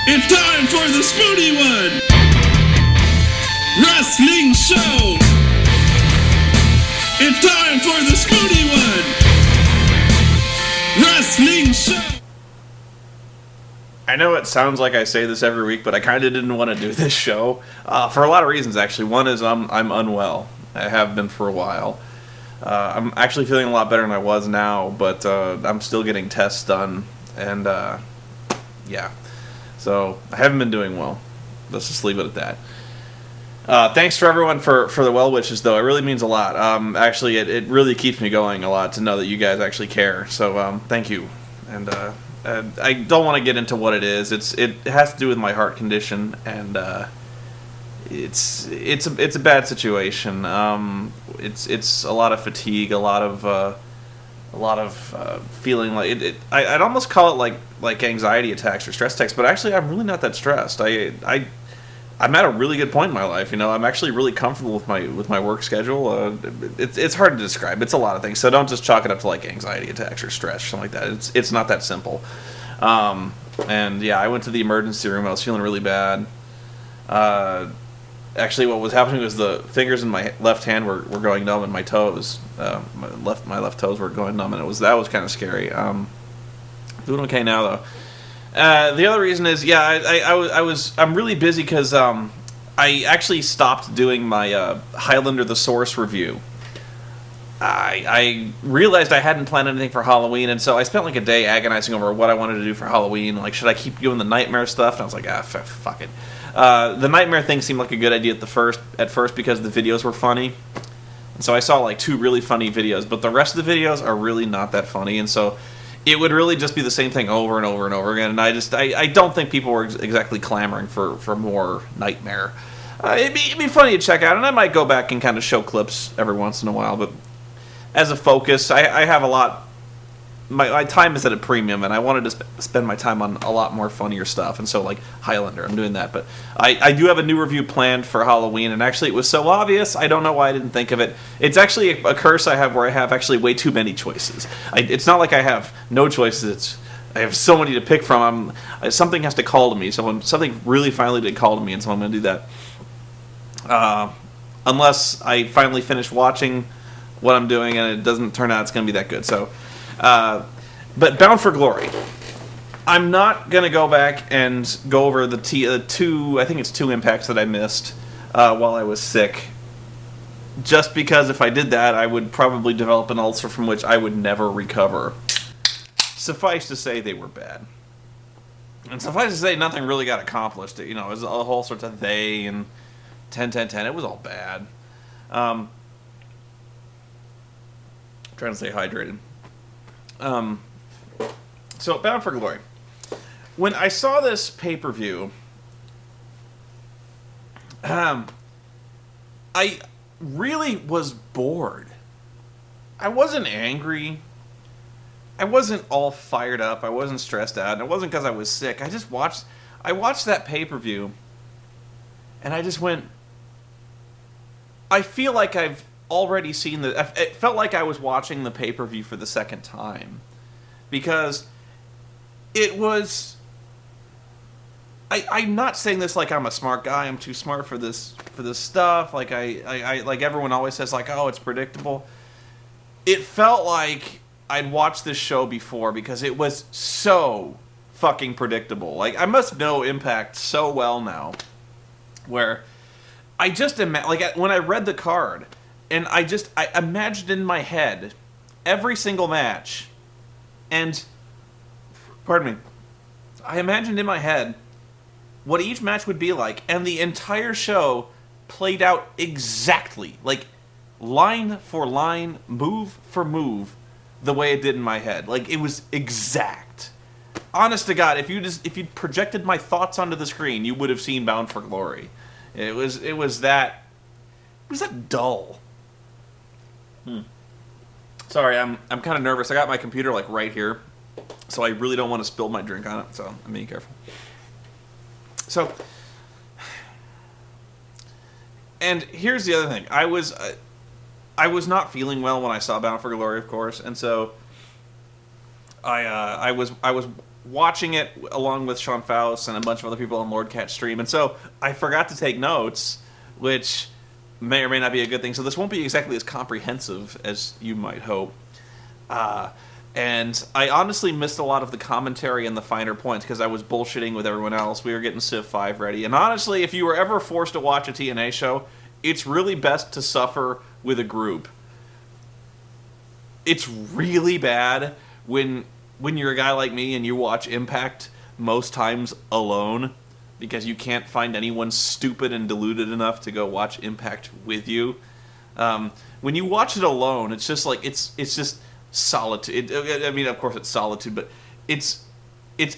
It's time for the Spoony One! Wrestling Show! It's time for the Spoony One! Wrestling Show! I know it sounds like I say this every week, but I kind of didn't want to do this show for a lot of reasons, actually. One is I'm unwell. I have been for a while. I'm actually feeling a lot better than I was now, but I'm still getting tests done, and yeah. So I haven't been doing well. Let's just leave it at that. Thanks for everyone for the well wishes, though. It really means a lot. Actually, it really keeps me going a lot to know that you guys actually care. So thank you. And I don't want to get into what it is. It has to do with my heart condition, and it's a bad situation. It's a lot of fatigue, a lot of feeling like I'd almost call it like anxiety attacks or stress attacks, but actually I'm really not that stressed. I'm at a really good point in my life. You know, I'm actually really comfortable with my work schedule. It's hard to describe. It's a lot of things. So don't just chalk it up to like anxiety attacks or stress or something like that. It's not that simple. And yeah, I went to the emergency room. I was feeling really bad. Actually, what was happening was the fingers in my left hand were going numb, and my toes, my left toes were going numb, and that was kind of scary. Doing okay now though. The other reason is, I'm really busy because I actually stopped doing my Highlander the Source review. I realized I hadn't planned anything for Halloween, and so I spent like a day agonizing over what I wanted to do for Halloween. Like, should I keep doing the nightmare stuff? And I was like, fuck it. The nightmare thing seemed like a good idea at first because the videos were funny. And so I saw like 2 really funny videos, but the rest of the videos are really not that funny, and so it would really just be the same thing over and over and over again, and I don't think people were exactly clamoring for more nightmare. It'd be funny to check out, and I might go back and kind of show clips every once in a while, but as a focus, I have a lot. My time is at a premium, and I wanted to spend my time on a lot more funnier stuff, and so like Highlander, I'm doing that. But I do have a new review planned for Halloween, and actually it was so obvious, I don't know why I didn't think of it. It's actually a curse I have where I have actually way too many choices. It's not like I have no choices, I have so many to pick from. Something has to call to me, something really finally did call to me, and so I'm going to do that. Unless I finally finish watching what I'm doing, and it doesn't turn out it's going to be that good. So, but Bound for Glory. I'm not going to go back and go over the two, I think it's 2 impacts that I missed while I was sick. Just because if I did that, I would probably develop an ulcer from which I would never recover. Suffice to say, they were bad. And suffice to say, nothing really got accomplished. You know, it was a whole sorts of they and 10-10-10. It was all bad. Trying to stay hydrated. So, Bound for Glory. When I saw this pay-per-view, I really was bored. I wasn't angry. I wasn't all fired up. I wasn't stressed out. And it wasn't because I was sick. I watched that pay-per-view, and I just went, I feel like I've already seen it felt like I was watching the pay-per-view for the second time, because it was, I'm not saying this like I'm a smart guy, I'm too smart for this stuff, like I like everyone always says, like, oh, it's predictable. It felt like I'd watched this show before because it was so fucking predictable. Like, I must know Impact so well now, where I just like when I read the card, and I imagined in my head every single match, and, pardon me, I imagined in my head what each match would be like, and the entire show played out exactly, like, line for line, move for move, the way it did in my head. Like, it was exact. Honest to God, if you projected my thoughts onto the screen, you would have seen Bound for Glory. It was that dull. Sorry, I'm kind of nervous. I got my computer like right here, so I really don't want to spill my drink on it. So I'm being careful. So, and here's the other thing. I was not feeling well when I saw Bound for Glory, of course, and so I was watching it along with Sean Faust and a bunch of other people on Lord Cat stream, and so I forgot to take notes, which may or may not be a good thing. So this won't be exactly as comprehensive as you might hope. And I honestly missed a lot of the commentary and the finer points because I was bullshitting with everyone else. We were getting Civ 5 ready. And honestly, if you were ever forced to watch a TNA show, it's really best to suffer with a group. It's really bad when you're a guy like me and you watch Impact most times alone because you can't find anyone stupid and deluded enough to go watch Impact with you. When you watch it alone, it's just like it's just solitude. I mean, of course, it's solitude, but it's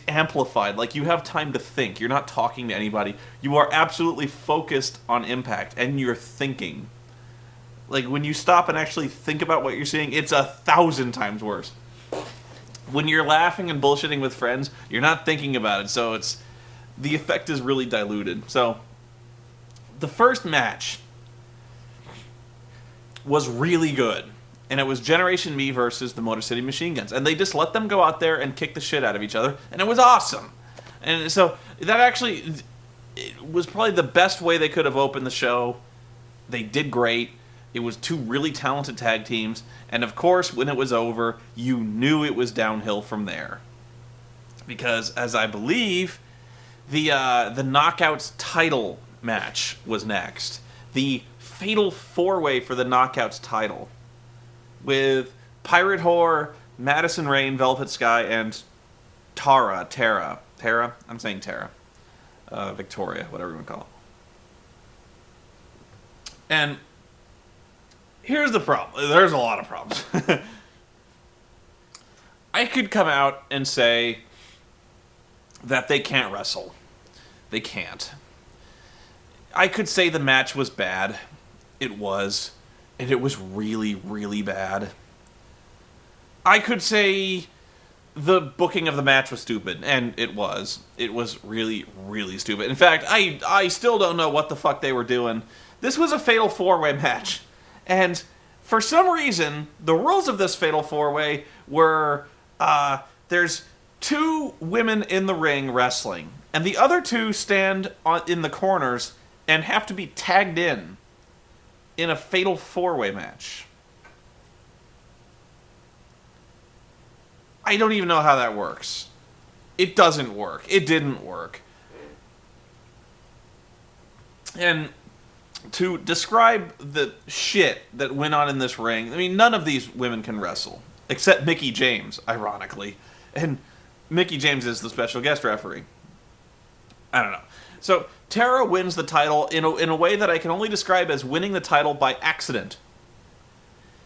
amplified. Like, you have time to think. You're not talking to anybody. You are absolutely focused on Impact, and you're thinking. Like, when you stop and actually think about what you're seeing, it's 1,000 times worse. When you're laughing and bullshitting with friends, you're not thinking about it, so the effect is really diluted. So, the first match was really good. And it was Generation Me versus the Motor City Machine Guns. And they just let them go out there and kick the shit out of each other. And it was awesome. And so that actually was probably the best way they could have opened the show. They did great. It was two really talented tag teams. And of course, when it was over, you knew it was downhill from there. Because, as I believe, the Knockouts title match was next. The Fatal 4-Way for the Knockouts title. With Pirate Whore, Madison Rain, Velvet Sky, and Tara? I'm saying Tara. Victoria, whatever you want to call it. And here's the problem. There's a lot of problems. I could come out and say that they can't wrestle. They can't. I could say the match was bad. It was. And it was really, really bad. I could say the booking of the match was stupid, and it was. It was really, really stupid. In fact, I still don't know what the fuck they were doing. This was a Fatal 4-Way match, and for some reason, the rules of this Fatal 4-Way were, there's two women in the ring wrestling, and the other two stand in the corners and have to be tagged in a Fatal 4-Way match. I don't even know how that works. It doesn't work. It didn't work. And to describe the shit that went on in this ring, I mean, none of these women can wrestle. Except Mickie James, ironically. And Mickie James is the special guest referee. I don't know. So, Tara wins the title in a way that I can only describe as winning the title by accident.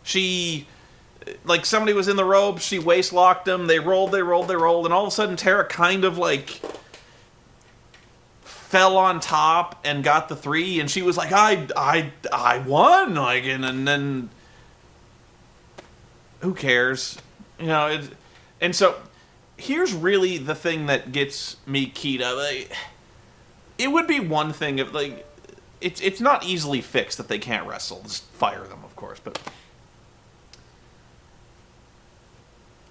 She, like, somebody was in the ropes, she waist-locked them, they rolled, and all of a sudden Tara kind of, like, fell on top and got the 3, and she was like, I won, like, and then, who cares? You know, and so, here's really the thing that gets me keyed up, like, it would be one thing if, like, it's not easily fixed that they can't wrestle. Just fire them, of course, but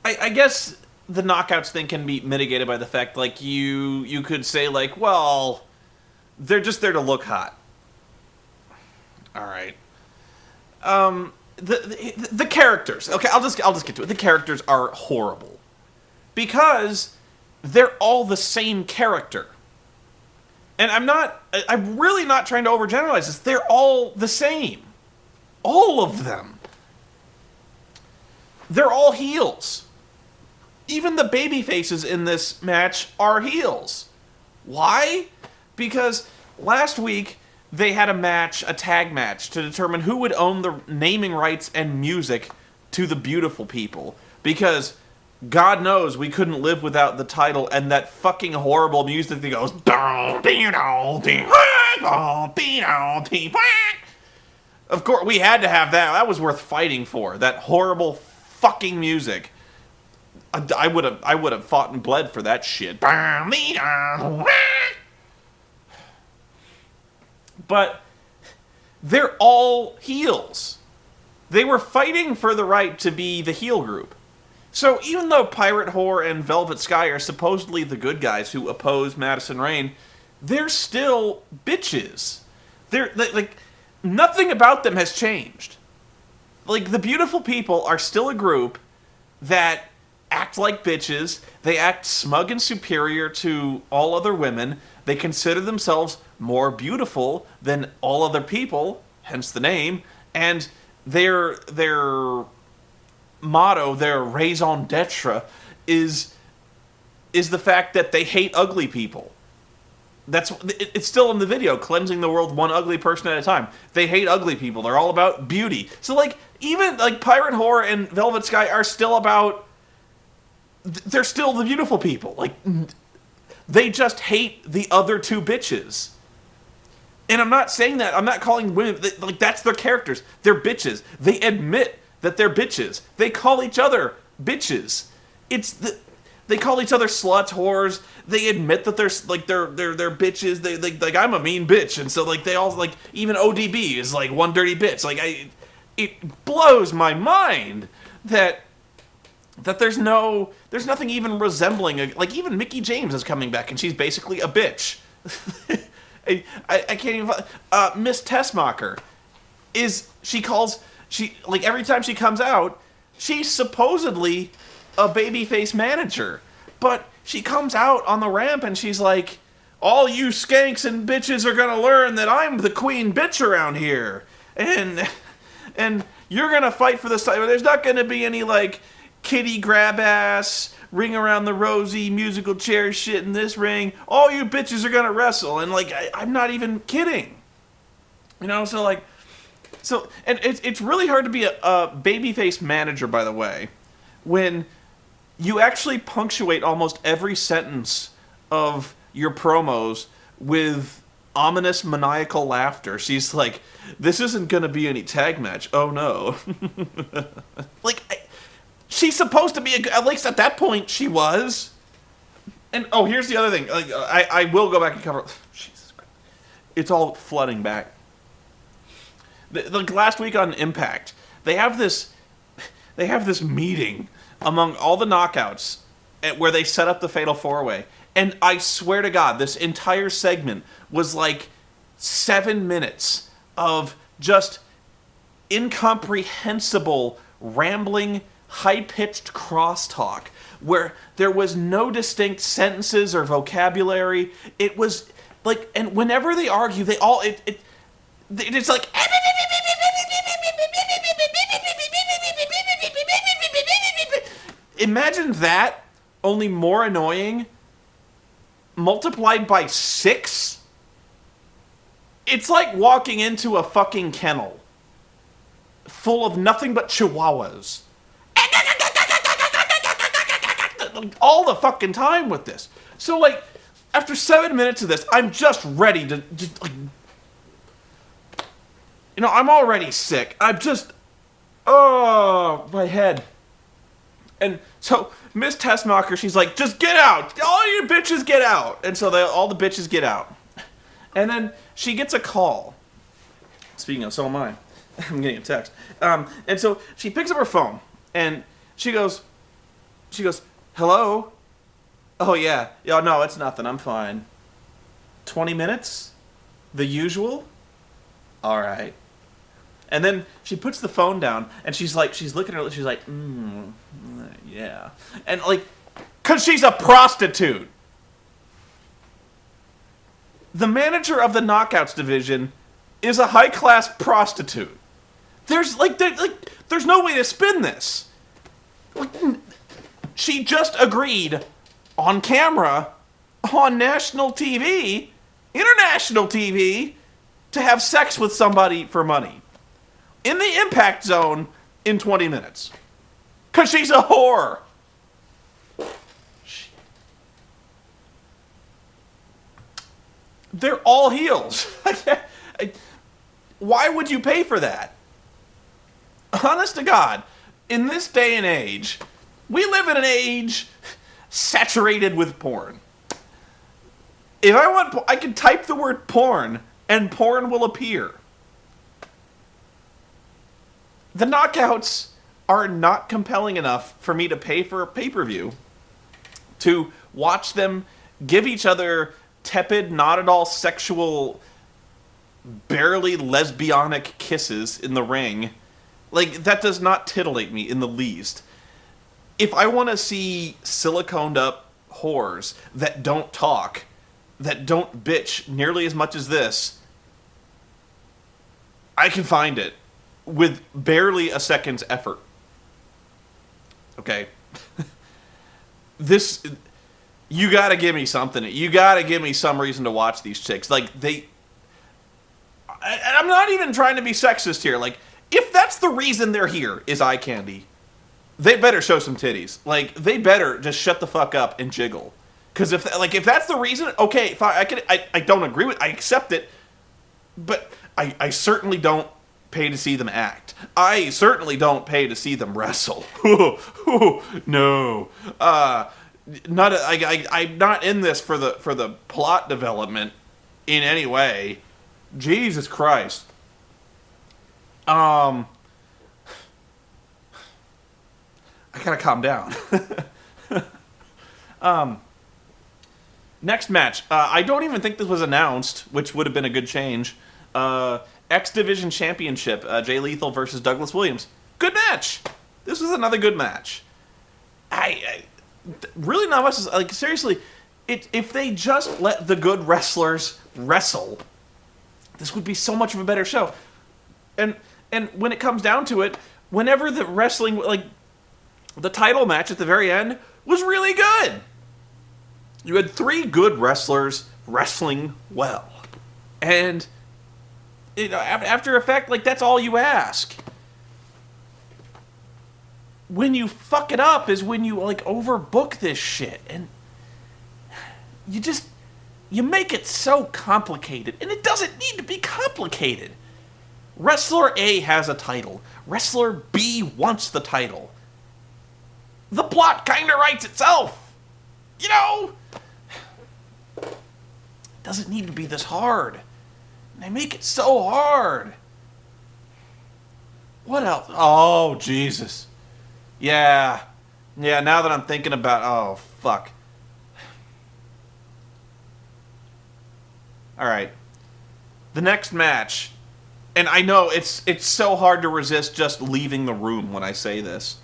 I guess the knockouts thing can be mitigated by the fact, like, you could say, like, well, they're just there to look hot. All right. The characters. Okay, I'll just get to it. The characters are horrible because they're all the same character. And I'm really not trying to overgeneralize this. They're all the same. All of them. They're all heels. Even the baby faces in this match are heels. Why? Because last week they had a tag match, to determine who would own the naming rights and music to the Beautiful People. Because God knows we couldn't live without the title and that fucking horrible music that goes. Of course, we had to have that. That was worth fighting for. That horrible fucking music. I would have fought and bled for that shit. But they're all heels. They were fighting for the right to be the heel group. So even though Pirate Whore and Velvet Sky are supposedly the good guys who oppose Madison Rain, they're still bitches. Like, nothing about them has changed. Like, the beautiful people are still a group that act like bitches. They act smug and superior to all other women. They consider themselves more beautiful than all other people, hence the name. And their motto, their raison d'etre, is the fact that they hate ugly people. It's still in the video, cleansing the world one ugly person at a time. They hate ugly people. They're all about beauty. So, like, even, like, Pirate Whore and Velvet Sky are still about... They're still the beautiful people. Like, they just hate the other two bitches. And I'm not saying that. I'm not calling women... Like, that's their characters. They're bitches. They admit that they're bitches. They call each other bitches. They call each other sluts, whores. They admit that they're bitches. They like I'm a mean bitch, and so like they all like even ODB is like one dirty bitch. Like it blows my mind that there's nothing even resembling like even Mickey James is coming back and she's basically a bitch. I can't even. Miss Tessmacher like every time she comes out, she's supposedly a babyface manager, but she comes out on the ramp and she's like, all you skanks and bitches are gonna learn that I'm the queen bitch around here, and you're gonna fight for this title. There's not gonna be any like kitty grab ass ring around the rosy musical chair shit in this ring. All you bitches are gonna wrestle, and like I'm not even kidding, you know. So and it's really hard to be a babyface manager, by the way, when you actually punctuate almost every sentence of your promos with ominous maniacal laughter. She's like, this isn't going to be any tag match. Oh, no. Like, she's supposed to be, at least at that point, she was. And, oh, here's the other thing. Like, I will go back and cover... Jesus Christ. It's all flooding back. Like, last week on Impact, they have this meeting among all the knockouts where they set up the Fatal 4-Way. And I swear to God, this entire segment was like 7 minutes of just incomprehensible, rambling, high-pitched crosstalk where there was no distinct sentences or vocabulary. It was like, and whenever they argue, they all, it's like... Imagine that, only more annoying, multiplied by 6. It's like walking into a fucking kennel full of nothing but chihuahuas. All the fucking time with this. So, like, after 7 minutes of this, I'm just ready to just, like... You know, I'm already sick. I'm just... Oh, my head. And so Miss Tessmacher, she's like, just get out. All you bitches get out. And so all the bitches get out. And then she gets a call. Speaking of, so am I. I'm getting a text. And so she picks up her phone. And she goes, hello? Oh, yeah. Oh, no, it's nothing. I'm fine. 20 minutes? The usual? All right. And then she puts the phone down, and she's looking at her, she's like, yeah. And, like, because she's a prostitute. The manager of the Knockouts division is a high-class prostitute. There's no way to spin this. Like, she just agreed on camera, on national TV, international TV, to have sex with somebody for money. In the Impact Zone in 20 minutes. Because she's a whore. They're all heels. Why would you pay for that? Honest to God, in this day and age, we live in an age saturated with porn. If I want, I can type the word porn, and porn will appear. The Knockouts are not compelling enough for me to pay for a pay-per-view to watch them give each other tepid, not at all sexual, barely lesbianic kisses in the ring. Like, that does not titillate me in the least. If I want to see siliconed up whores that don't talk, that don't bitch nearly as much as this, I can find it with barely a second's effort. Okay? This... You gotta give me something. You gotta give me some reason to watch these chicks. Like, I'm not even trying to be sexist here. Like, if that's the reason they're here, is eye candy, they better show some titties. Like, they better just shut the fuck up and jiggle. Because if that's the reason, okay, fine, I don't agree with, I accept it, but I certainly don't pay to see them act. I certainly don't pay to see them wrestle. No. I'm not in this for the plot development in any way. Jesus Christ. I gotta calm down. Next match. I don't even think this was announced, which would have been a good change. X Division Championship. Jay Lethal versus Douglas Williams. Good match. This was another good match. I really not much. Like, seriously, if they just let the good wrestlers wrestle, this would be so much of a better show. And when it comes down to it, whenever the wrestling, like, the title match at the very end was really good. You had 3 good wrestlers wrestling well. And, you know, after effect, like, that's all you ask. When you fuck it up is when you, like, overbook this shit. And you make it so complicated. And it doesn't need to be complicated. Wrestler A has a title. Wrestler B wants the title. The plot kinda writes itself. You know? It doesn't need to be this hard. They make it so hard. What else? Oh, Jesus. Yeah, now that I'm thinking about... Oh, fuck. Alright. The next match. And I know it's so hard to resist just leaving the room when I say this.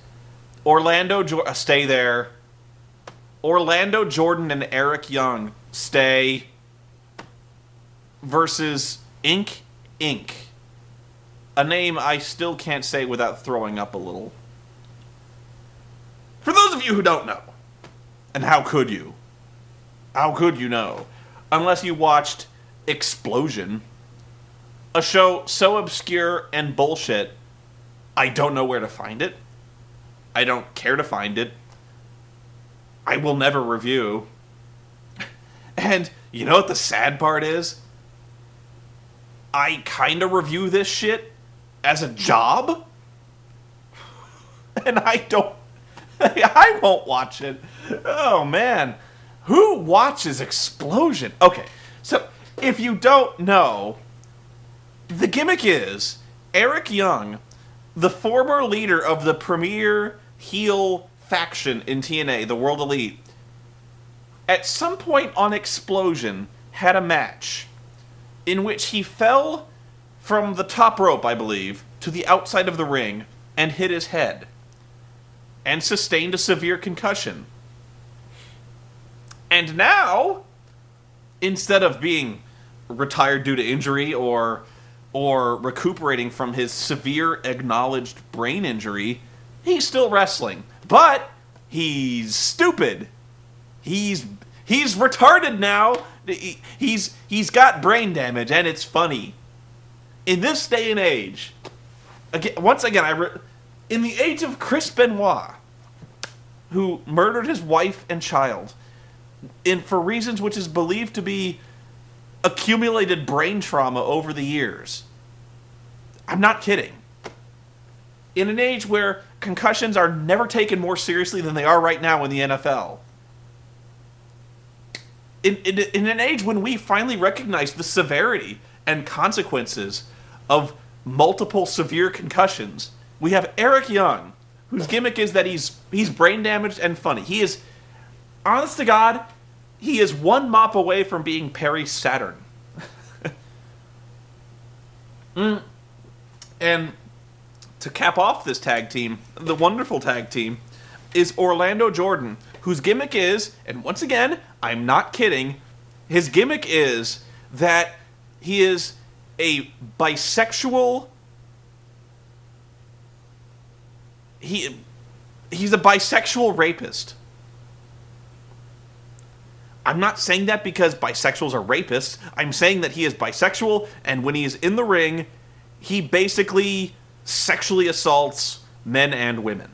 Stay there. Orlando Jordan and Eric Young, stay. Versus Inc. Inc. A name I still can't say without throwing up a little. For those of you who don't know, and how could you? How could you know? Unless you watched Explosion, a show so obscure and bullshit, I don't know where to find it. I don't care to find it. I will never review. And you know what the sad part is? I kind of review this shit as a job. And I won't watch it. Oh, man. Who watches Explosion? Okay, so if you don't know, the gimmick is Eric Young, the former leader of the premier heel faction in TNA, the World Elite, at some point on Explosion had a match in which he fell from the top rope, I believe, to the outside of the ring and hit his head and sustained a severe concussion. And now, instead of being retired due to injury or recuperating from his severe acknowledged brain injury, he's still wrestling. But he's stupid. He's retarded now. He's got brain damage, and it's funny. In this day and age, in the age of Chris Benoit, who murdered his wife and child, for reasons which is believed to be accumulated brain trauma over the years. I'm not kidding. In an age where concussions are never taken more seriously than they are right now in the NFL. In an age when we finally recognize the severity and consequences of multiple severe concussions, we have Eric Young, whose gimmick is that he's brain damaged and funny. He is, honest to God, he is one mop away from being Perry Saturn. And to cap off this tag team, the wonderful tag team, is Orlando Jordan, whose gimmick is, and once again, I'm not kidding, his gimmick is that he is a bisexual... He's a bisexual rapist. I'm not saying that because bisexuals are rapists. I'm saying that he is bisexual, and when he is in the ring, he basically sexually assaults men and women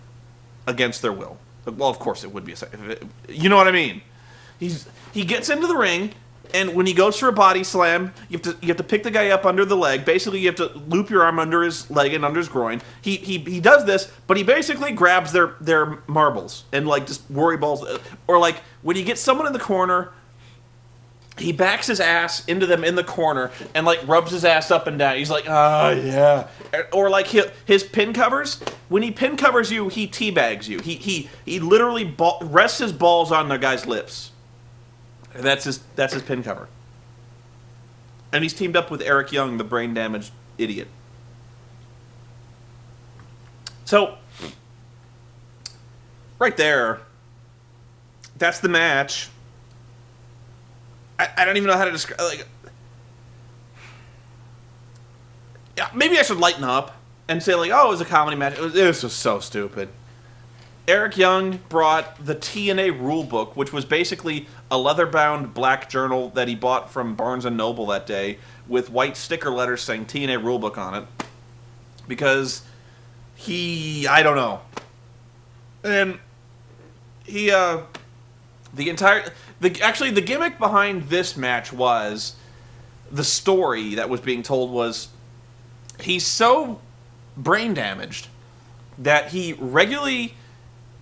against their will. Well, of course it would be you know what I mean. He gets into the ring, and when he goes for a body slam, you have to pick the guy up under the leg. Basically, you have to loop your arm under his leg and under his groin. He does this, but he basically grabs their marbles and like just worry balls, or like when he gets someone in the corner, he backs his ass into them in the corner and like rubs his ass up and down. He's like, yeah. Or like his pin covers. When he pin covers you, he teabags you. He literally rests his balls on the guy's lips. And that's his pin cover. And he's teamed up with Eric Young, the brain damaged idiot. So, right there, that's the match. I don't even know how to describe. Like, yeah, maybe I should lighten up and say like, oh, it was a comedy match. This was so stupid. Eric Young brought the TNA rulebook, which was basically a leather-bound black journal that he bought from Barnes & Noble that day with white sticker letters saying TNA rulebook on it. Because I don't know. And the gimmick behind this match was, the story that was being told was, he's so brain damaged that he regularly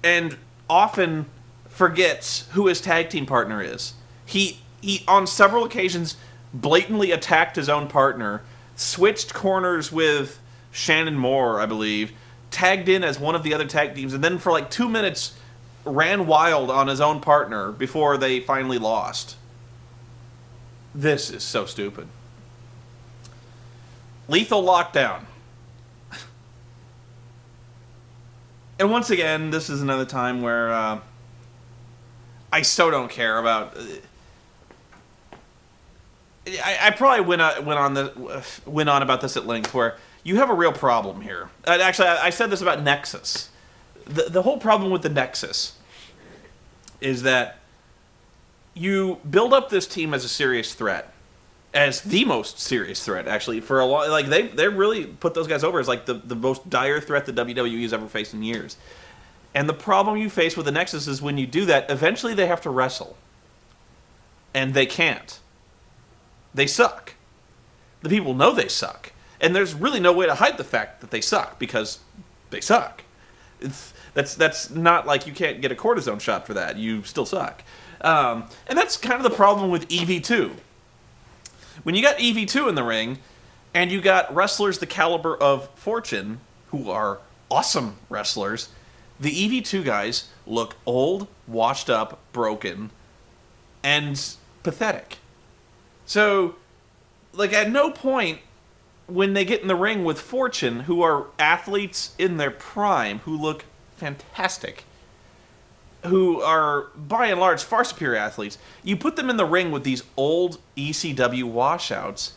and often forgets who his tag team partner is. He on several occasions blatantly attacked his own partner, switched corners with Shannon Moore, I believe, tagged in as one of the other tag teams, and then for like 2 minutes ran wild on his own partner before they finally lost. This is so stupid. Lethal Lockdown. And once again, this is another time where I so don't care about... I probably went on about this at length, where you have a real problem here. Actually, I said this about Nexus. The whole problem with the Nexus is that you build up this team as a serious threat, as the most serious threat, actually, for a long... Like, they really put those guys over as, like, the most dire threat the WWE has ever faced in years. And the problem you face with the Nexus is when you do that, eventually they have to wrestle. And they can't. They suck. The people know they suck. And there's really no way to hide the fact that they suck, because they suck. That's not like you can't get a cortisone shot for that. You still suck. And that's kind of the problem with EV2. When you got EV2 in the ring, and you got wrestlers the caliber of Fortune, who are awesome wrestlers, the EV2 guys look old, washed up, broken, and pathetic. So, like, at no point when they get in the ring with Fortune, who are athletes in their prime, who look fantastic, who are, by and large, far superior athletes, you put them in the ring with these old ECW washouts,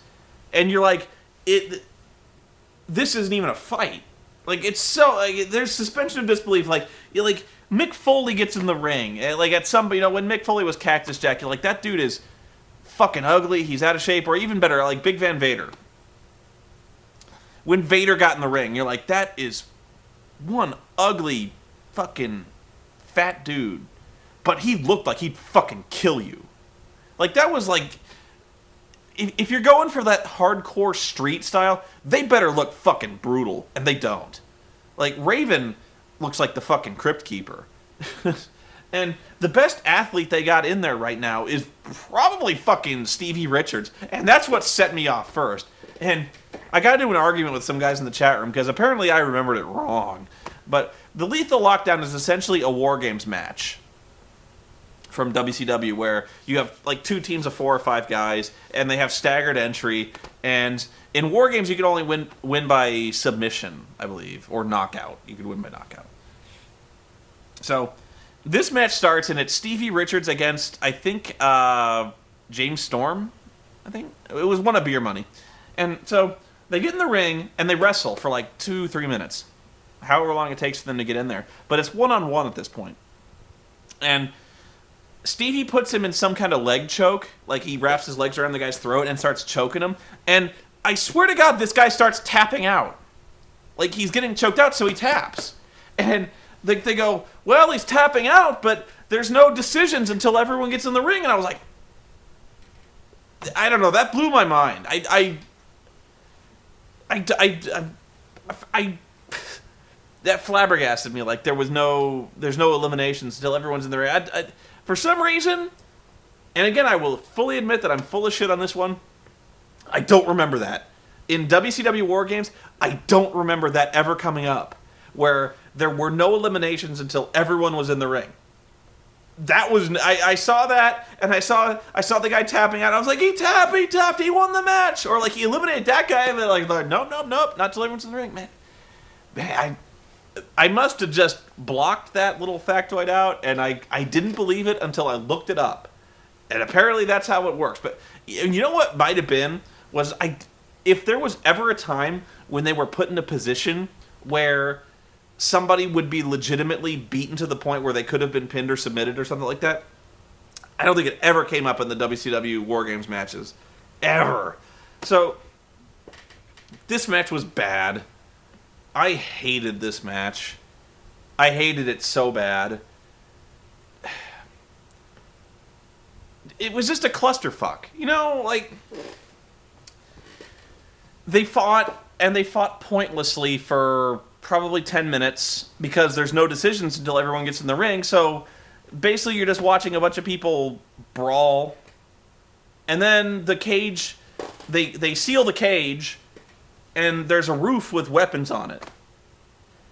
and you're like, this isn't even a fight. Like, it's so, like, there's suspension of disbelief. Like, Mick Foley gets in the ring, and, like, at some, when Mick Foley was Cactus Jack, you're like, that dude is fucking ugly, he's out of shape, or even better, like, Big Van Vader. When Vader got in the ring, you're like, that is one ugly fucking fat dude, but he looked like he'd fucking kill you. Like, that was like, if you're going for that hardcore street style, they better look fucking brutal, and they don't. Like, Raven looks like the fucking Crypt Keeper. And the best athlete they got in there right now is probably fucking Stevie Richards, and that's what set me off first. And I got into an argument with some guys in the chat room, because apparently I remembered it wrong. But the Lethal Lockdown is essentially a War Games match from WCW, where you have like 2 teams of 4 or 5 guys, and they have staggered entry. And in War Games, you can only win by submission, I believe, or knockout. You could win by knockout. So this match starts, and it's Stevie Richards against, I think, James Storm. I think it was one of Beer Money. And so they get in the ring and they wrestle for like 2-3 minutes, however long it takes for them to get in there. But it's 1-on-1 at this point. And Stevie puts him in some kind of leg choke, like he wraps his legs around the guy's throat and starts choking him. And I swear to God, this guy starts tapping out. Like he's getting choked out, so he taps. And they go, well, he's tapping out, but there's no decisions until everyone gets in the ring. And I was like, I don't know, that blew my mind. That flabbergasted me. Like there's no eliminations until everyone's in the ring. For some reason, and again, I will fully admit that I'm full of shit on this one, I don't remember that. In WCW War Games, I don't remember that ever coming up, where there were no eliminations until everyone was in the ring. That was, I saw that, and I saw the guy tapping out. I was like, he tapped, he won the match. Or like, he eliminated that guy, and they're like, nope, not till everyone's in the ring, man, I must have just blocked that little factoid out, and I didn't believe it until I looked it up. And apparently that's how it works. But you know what might have been? If there was ever a time when they were put in a position where somebody would be legitimately beaten to the point where they could have been pinned or submitted or something like that, I don't think it ever came up in the WCW War Games matches. Ever. So, this match was bad. I hated this match. I hated it so bad. It was just a clusterfuck. You know, like, they fought, and they fought pointlessly for probably 10 minutes because there's no decisions until everyone gets in the ring. So basically you're just watching a bunch of people brawl. And then the cage, they seal the cage, and there's a roof with weapons on it.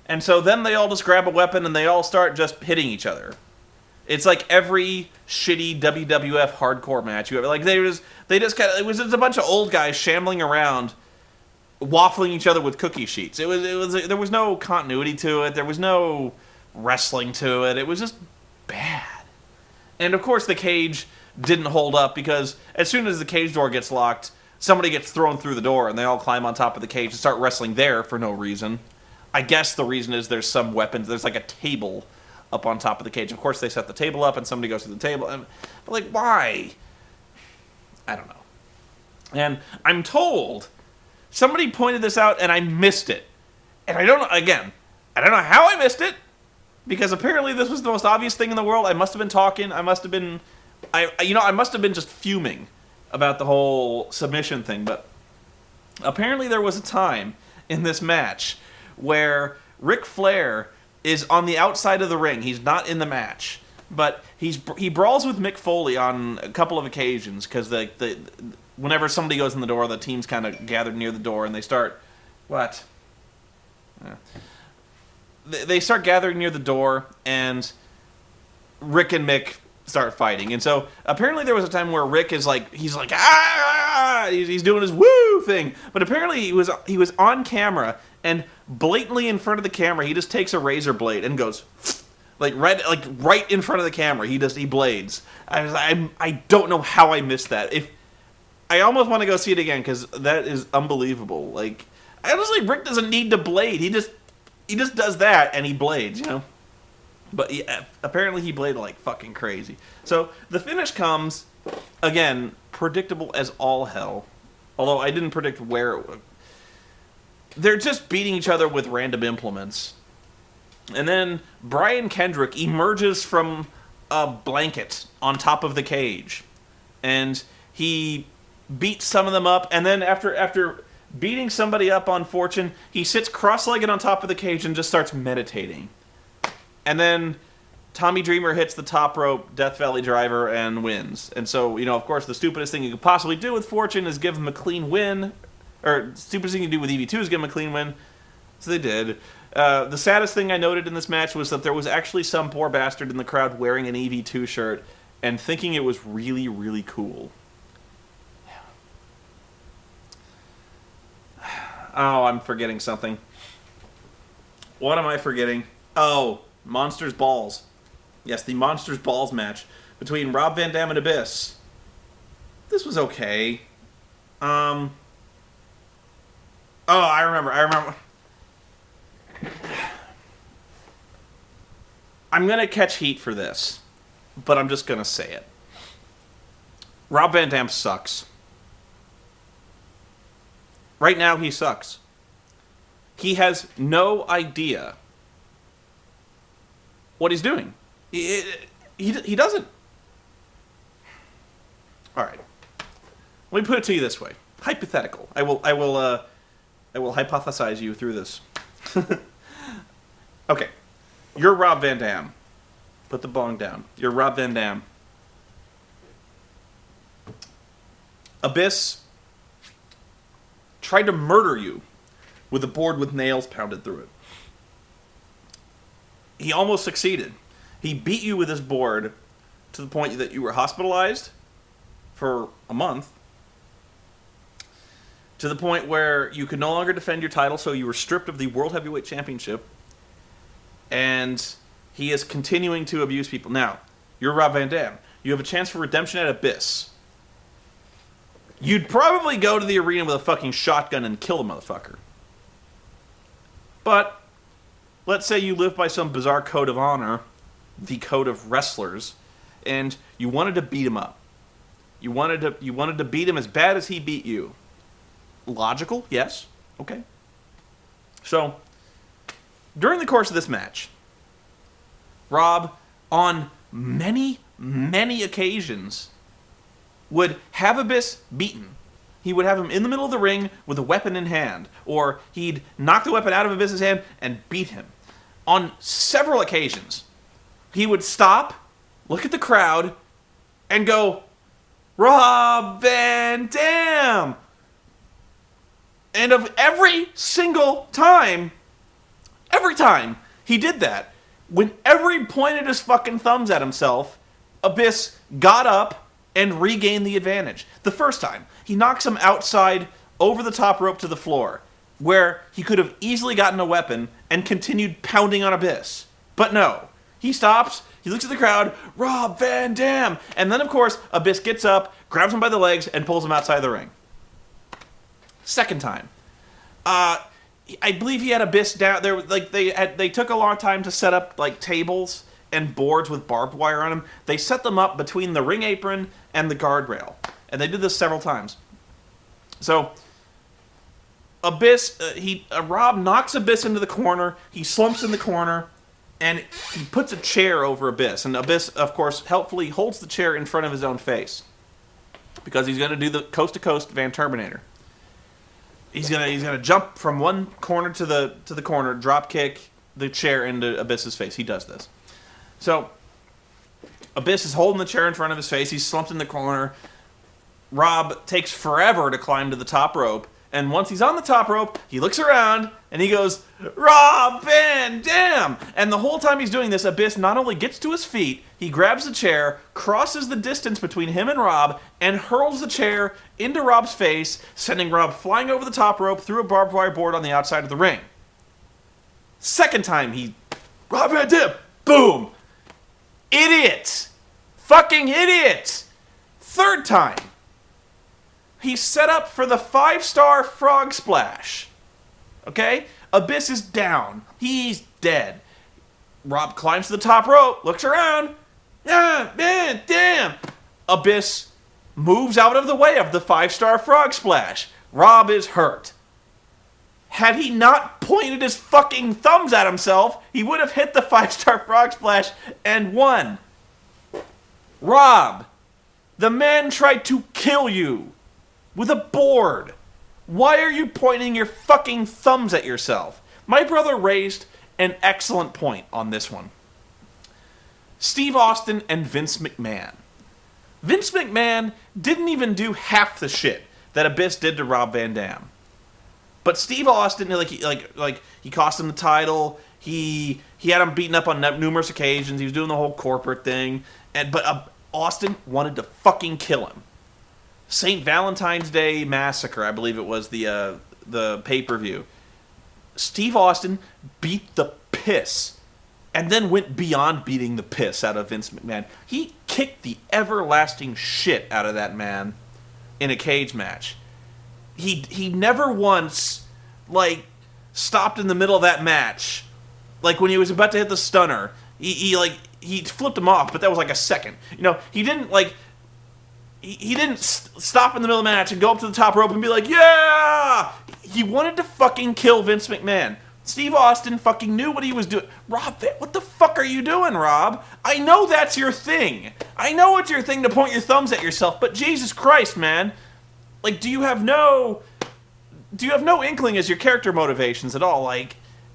And so then they all just grab a weapon and they all start just hitting each other. It's like every shitty WWF hardcore match you ever, like it was just a bunch of old guys shambling around, waffling each other with cookie sheets. There was no continuity to it. There was no wrestling to it. It was just bad. And of course the cage didn't hold up because as soon as the cage door gets locked, somebody gets thrown through the door and they all climb on top of the cage and start wrestling there for no reason. I guess the reason is there's some weapons. There's like a table up on top of the cage. Of course they set the table up and somebody goes to the table. But like, why? I don't know. And I'm told somebody pointed this out, and I missed it. And I don't know how I missed it, because apparently this was the most obvious thing in the world. I must have been talking. I must have been just fuming about the whole submission thing. But apparently there was a time in this match where Ric Flair is on the outside of the ring. He's not in the match. But he brawls with Mick Foley on a couple of occasions, because whenever somebody goes in the door, the team's kind of gathered near the door, and they start... What? They start gathering near the door, and Rick and Mick start fighting. And so, apparently there was a time where Rick is like... He's like, ah! He's doing his woo thing. But apparently he was on camera, and blatantly in front of the camera, he just takes a razor blade and goes... right in front of the camera, he blades. I don't know how I missed that. I almost want to go see it again, because that is unbelievable. Like, honestly, Rick doesn't need to blade. He just does that and he blades, you know. But apparently he bladed like fucking crazy. So the finish comes again, predictable as all hell. Although I didn't predict where it would. They're just beating each other with random implements. And then Brian Kendrick emerges from a blanket on top of the cage. And he beats some of them up. And then after beating somebody up on Fortune, he sits cross-legged on top of the cage and just starts meditating. And then Tommy Dreamer hits the top rope, Death Valley Driver, and wins. And so, you know, of course, the stupidest thing you could possibly do with Fortune is give him a clean win. Or, stupidest thing you can do with EV2 is give him a clean win. So they did. The saddest thing I noted in this match was that there was actually some poor bastard in the crowd wearing an EV2 shirt and thinking it was really, really cool. Oh, I'm forgetting something. What am I forgetting? Oh, Monsters Balls. Yes, the Monsters Balls match between Rob Van Dam and Abyss. This was okay. Oh, I remember. I'm gonna catch heat for this, but I'm just gonna say it. Rob Van Dam sucks. Right now, he sucks. He has no idea what he's doing. He doesn't. All right. Let me put it to you this way. Hypothetical. I will hypothesize you through this. Okay. You're Rob Van Dam. Put the bong down. You're Rob Van Dam. Abyss tried to murder you with a board with nails pounded through it. He almost succeeded. He beat you with his board to the point that you were hospitalized for a month, to the point where you could no longer defend your title, so you were stripped of the World Heavyweight Championship, and he is continuing to abuse people. Now, you're Rob Van Dam. You have a chance for redemption at Abyss. You'd probably go to the arena with a fucking shotgun and kill a motherfucker. But let's say you live by some bizarre code of honor, the code of wrestlers, and you wanted to beat him up. You wanted to beat him as bad as he beat you. Logical? Yes. Okay. So, during the course of this match, Rob, on many, many occasions, would have Abyss beaten. He would have him in the middle of the ring with a weapon in hand, or he'd knock the weapon out of Abyss's hand and beat him. On several occasions, he would stop, look at the crowd, and go, "Rob Van Dam!" And of every single time he did that, whenever he pointed his fucking thumbs at himself, Abyss got up and regained the advantage. The first time, he knocks him outside over the top rope to the floor, where he could have easily gotten a weapon and continued pounding on Abyss. But no. He stops, he looks at the crowd, "Rob Van Dam!" And then, of course, Abyss gets up, grabs him by the legs, and pulls him outside the ring. Second time. I believe he had Abyss down there. Like they took a long time to set up like tables and boards with barbed wire on them. They set them up between the ring apron and the guardrail, and they did this several times. So Abyss, Rob knocks Abyss into the corner. He slumps in the corner, and he puts a chair over Abyss. And Abyss, of course, helpfully holds the chair in front of his own face because he's going to do the coast to coast Van Terminator. He's gonna jump from one corner to the corner, drop kick the chair into Abyss's face. He does this. So Abyss is holding the chair in front of his face. He's slumped in the corner. Rob takes forever to climb to the top rope, and once he's on the top rope, he looks around and he goes, "Rob Van Dam!" And the whole time he's doing this, Abyss not only gets to his feet, he grabs the chair, crosses the distance between him and Rob, and hurls the chair into Rob's face, sending Rob flying over the top rope through a barbed wire board on the outside of the ring. Second time, Rob Van Dam, boom! Idiot! Fucking idiot! Third time, he's set up for the 5-star frog splash. Okay? Abyss is down. He's dead. Rob climbs to the top rope, looks around. "Ah, man, damn!" Abyss moves out of the way of the 5-star frog splash. Rob is hurt. Had he not pointed his fucking thumbs at himself, he would have hit the 5-star frog splash and won. Rob, the man tried to kill you with a board. Why are you pointing your fucking thumbs at yourself? My brother raised an excellent point on this one. Steve Austin and Vince McMahon. Vince McMahon didn't even do half the shit that Abyss did to Rob Van Dam. But Steve Austin, he cost him the title. He had him beaten up on numerous occasions. He was doing the whole corporate thing, but Austin wanted to fucking kill him. St. Valentine's Day Massacre, I believe it was the pay-per-view. Steve Austin beat the piss, and then went beyond beating the piss out of Vince McMahon. He kicked the everlasting shit out of that man in a cage match. He never once, stopped in the middle of that match. Like, when he was about to hit the stunner, he flipped him off, but that was like a second. He didn't, he didn't stop in the middle of the match and go up to the top rope and be like, yeah! He wanted to fucking kill Vince McMahon. Steve Austin fucking knew what he was doing. Rob, what the fuck are you doing, Rob? I know that's your thing. I know it's your thing to point your thumbs at yourself, but Jesus Christ, man. Do you have no inkling as your character motivations at all?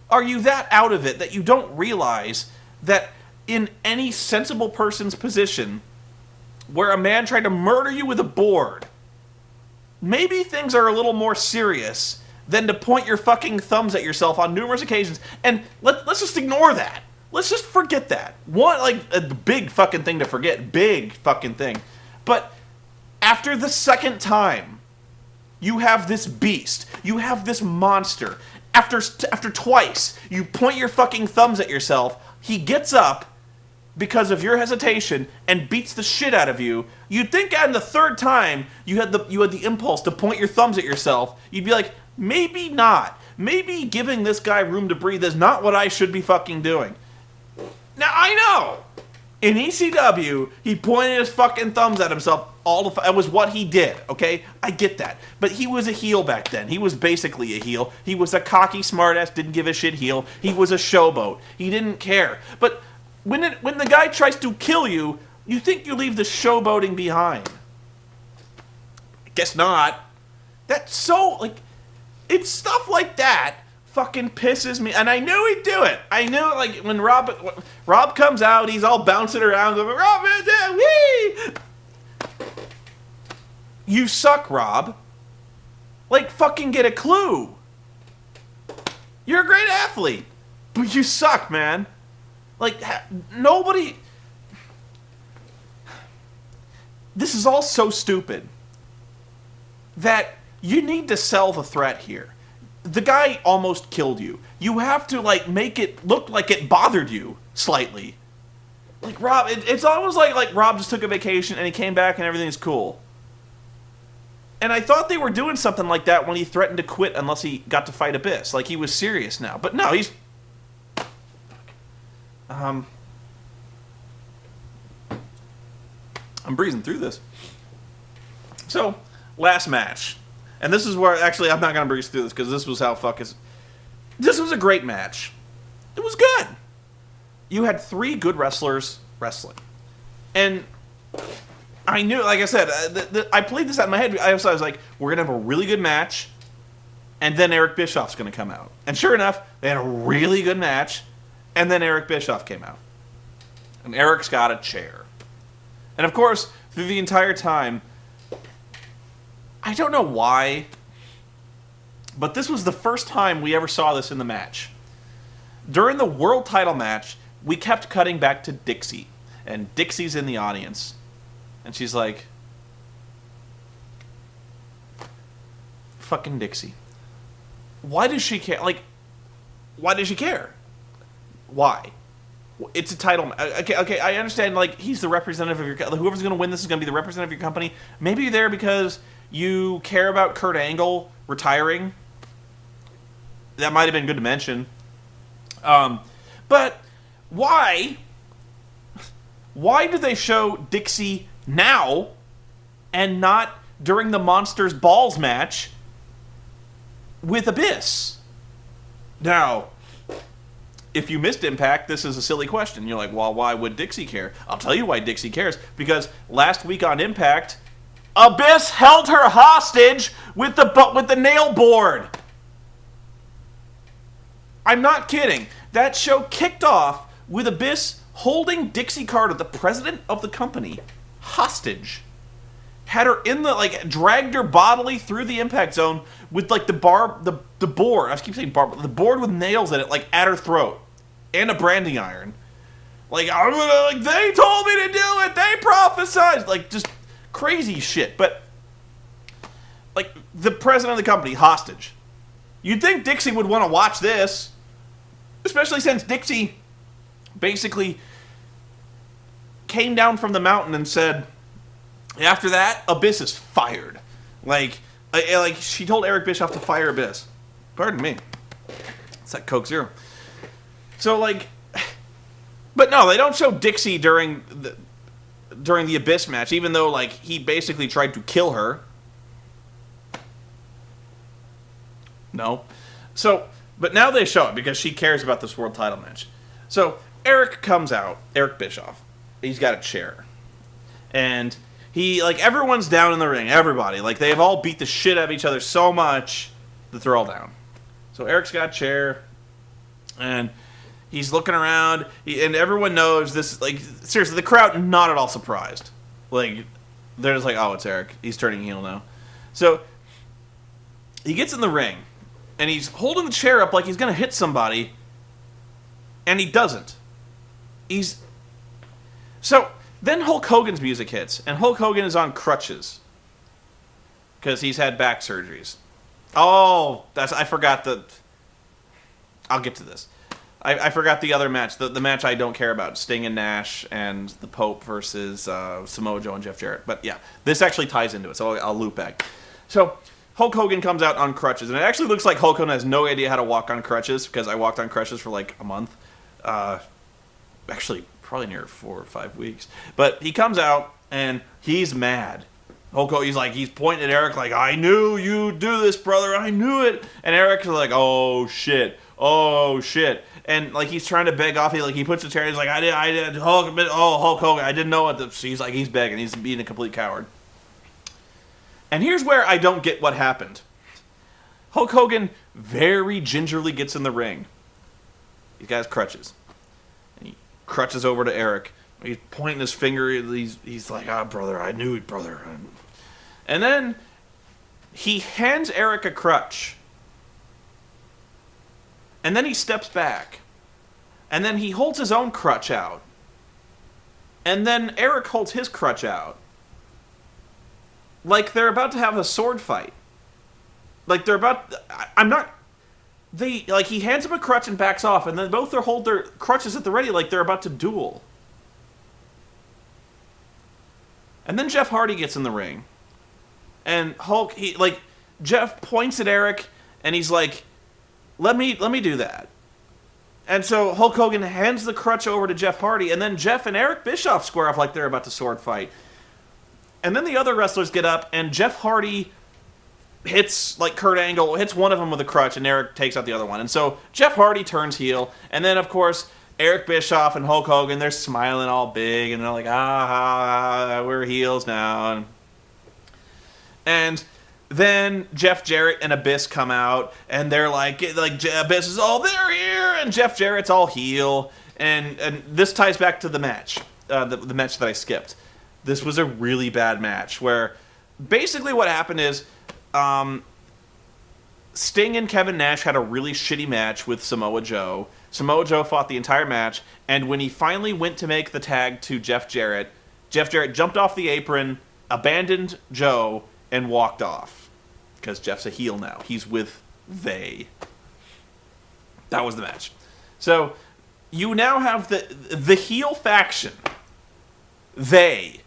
Are you that out of it that you don't realize that in any sensible person's position where a man tried to murder you with a board, maybe things are a little more serious than to point your fucking thumbs at yourself on numerous occasions. And let's just ignore that. Let's just forget that. A big fucking thing to forget. Big fucking thing. But after the second time, you have this beast. You have this monster. After twice, you point your fucking thumbs at yourself. He gets up because of your hesitation and beats the shit out of you. You'd think on the third time you had the impulse to point your thumbs at yourself. You'd be like, maybe not. Maybe giving this guy room to breathe is not what I should be fucking doing. Now, I know. In ECW, he pointed his fucking thumbs at himself that was what he did, okay? I get that. But he was a heel back then. He was basically a heel. He was a cocky smartass, didn't give a shit heel. He was a showboat. He didn't care. But when the guy tries to kill you, you think you leave the showboating behind. I guess not. That's so, it's stuff like that fucking pisses me. And I knew he'd do it. I knew, when Rob comes out, he's all bouncing around going, Rob, wee! You suck, Rob. Fucking get a clue. You're a great athlete. But you suck, man. Nobody... This is all so stupid that you need to sell the threat here. The guy almost killed you. You have to, make it look like it bothered you slightly. Rob, it's almost like Rob just took a vacation and he came back and everything's cool. And I thought they were doing something like that when he threatened to quit unless he got to fight Abyss. He was serious now. But no, he's... I'm breezing through this. So, last match. And this is where, actually, I'm not going to breeze through this because this was how This was a great match. It was good. You had 3 good wrestlers wrestling. And I knew, like I said, I played this out in my head. I was like, we're going to have a really good match, and then Eric Bischoff's going to come out. And sure enough, they had a really good match, and then Eric Bischoff came out. And Eric's got a chair. And of course, through the entire time, I don't know why, but this was the first time we ever saw this in the match. During the world title match, we kept cutting back to Dixie. And Dixie's in the audience. And she's like, fucking Dixie. Why does she care? Why does she care? Why? It's a title. Okay, I understand, he's the representative of your... Whoever's going to win this is going to be the representative of your company. Maybe you're there because you care about Kurt Angle retiring. That might have been good to mention. But why do they show Dixie now and not during the Monsters Balls match with Abyss? Now, if you missed Impact, this is a silly question. You're like, well, why would Dixie care? I'll tell you why Dixie cares. Because last week on Impact, Abyss held her hostage with the nail board. I'm not kidding. That show kicked off with Abyss holding Dixie Carter, the president of the company, hostage. had her in the, like, dragged her bodily through the impact zone with, like, the board, I keep saying bar, the board with nails in it, like, at her throat, and a branding iron. Like, I'm gonna, like, they told me to do it, they prophesized, like, just crazy shit. But, like, the president of the company, hostage. You'd think Dixie would want to watch this, especially since Dixie basically came down from the mountain and said, after that, Abyss is fired. Like she told Eric Bischoff to fire Abyss. Pardon me. It's that Coke Zero. So, like, but no, they don't show Dixie during the Abyss match, even though, like, he basically tried to kill her. No. So, but now they show it because she cares about this world title match. So, Eric comes out, Eric Bischoff. He's got a chair. And he, like, everyone's down in the ring. Everybody. Like, they've all beat the shit out of each other so much that they're all down. So Eric's got a chair. And he's looking around. And everyone knows this. Like, seriously, the crowd not at all surprised. Like, they're just like, oh, it's Eric. He's turning heel now. So he gets in the ring. And he's holding the chair up like he's going to hit somebody. And he doesn't. So then Hulk Hogan's music hits, and Hulk Hogan is on crutches because he's had back surgeries. Oh, I forgot I'll get to this. I forgot the other match, the match I don't care about, Sting and Nash and the Pope versus Samoa Joe and Jeff Jarrett. But yeah, this actually ties into it, so I'll loop back. So Hulk Hogan comes out on crutches, and it actually looks like Hulk Hogan has no idea how to walk on crutches because I walked on crutches for like a month. Actually, probably near 4 or 5 weeks. But he comes out, and he's mad. Hulk Hogan, he's pointing at Eric like, I knew you'd do this, brother. I knew it. And Eric's like, oh, shit. Oh, shit. And, like, he's trying to beg off. He puts the chair, he's like, I did, Hulk Hogan, I didn't know what he's begging. He's being a complete coward. And here's where I don't get what happened. Hulk Hogan very gingerly gets in the ring. He's got his crutches. And he crutches over to Eric. He's pointing his finger. He's like, brother, I knew it, brother. And then he hands Eric a crutch. And then he steps back. And then he holds his own crutch out. And then Eric holds his crutch out. Like they're about to have a sword fight. Like they're about... he hands him a crutch and backs off, and then both hold their crutches at the ready like they're about to duel. And then Jeff Hardy gets in the ring. And Hulk, Jeff points at Eric, and he's like, let me do that. And so Hulk Hogan hands the crutch over to Jeff Hardy, and then Jeff and Eric Bischoff square off like they're about to sword fight. And then the other wrestlers get up, and Jeff Hardy hits, like, Kurt Angle, hits one of them with a crutch, and Eric takes out the other one. And so Jeff Hardy turns heel, and then, of course, Eric Bischoff and Hulk Hogan, they're smiling all big, and they're like, we're heels now. And then Jeff Jarrett and Abyss come out, and they're like Abyss is all, they're here, and Jeff Jarrett's all heel. And this ties back to the match, the match that I skipped. This was a really bad match, where basically what happened is Sting and Kevin Nash had a really shitty match with Samoa Joe. Samoa Joe fought the entire match, and when he finally went to make the tag to Jeff Jarrett jumped off the apron, abandoned Joe, and walked off. Because Jeff's a heel now. He's with they. That was the match. So, you now have the heel faction. They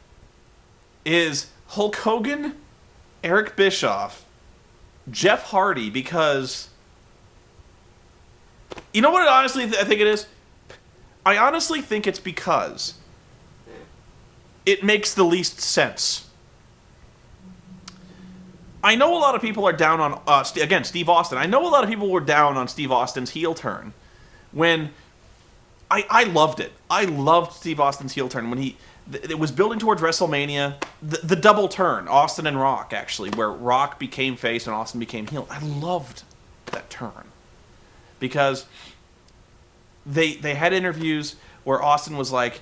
is Hulk Hogan, Eric Bischoff, Jeff Hardy, because... You know what I think it is? I honestly think it's because it makes the least sense. I know a lot of people are down on, Steve Austin. I know a lot of people were down on Steve Austin's heel turn. When I loved it. I loved Steve Austin's heel turn. When it was building towards WrestleMania, the double turn, Austin and Rock, actually, where Rock became face and Austin became heel. I loved that turn. Because they had interviews where Austin was like,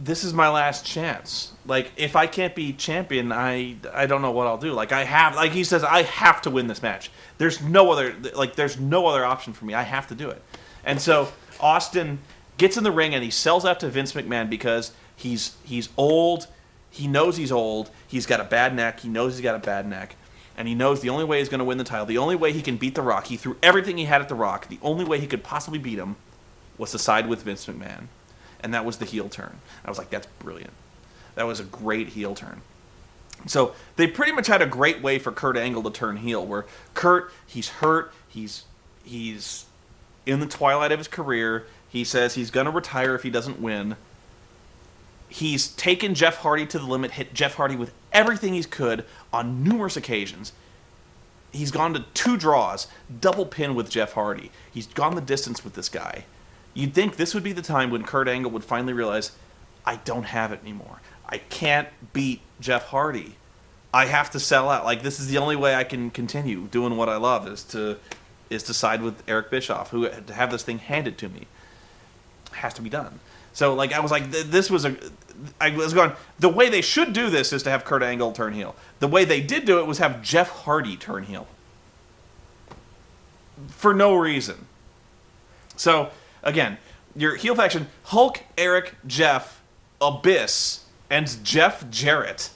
this is my last chance. Like, if I can't be champion, I don't know what I'll do. Like, like he says, I have to win this match. There's no other option for me. I have to do it. And so Austin gets in the ring and he sells out to Vince McMahon because he's old. He knows he's old. He's got a bad neck. He knows he's got a bad neck. And he knows the only way he's going to win the title, the only way he can beat The Rock, he threw everything he had at The Rock, the only way he could possibly beat him was to side with Vince McMahon. And that was the heel turn. I was like, that's brilliant. That was a great heel turn. So they pretty much had a great way for Kurt Angle to turn heel, where Kurt, he's hurt, he's in the twilight of his career, he says he's going to retire if he doesn't win. He's taken Jeff Hardy to the limit, hit Jeff Hardy with everything he could on numerous occasions. He's gone to 2 draws, double pin with Jeff Hardy. He's gone the distance with this guy. You'd think this would be the time when Kurt Angle would finally realize, I don't have it anymore. I can't beat Jeff Hardy. I have to sell out. Like, this is the only way I can continue doing what I love is to side with Eric Bischoff, who to have this thing handed to me. It has to be done. So, like, I was like, I was going, the way they should do this is to have Kurt Angle turn heel. The way they did do it was have Jeff Hardy turn heel. For no reason. So, again, your heel faction, Hulk, Eric, Jeff, Abyss, and Jeff Jarrett.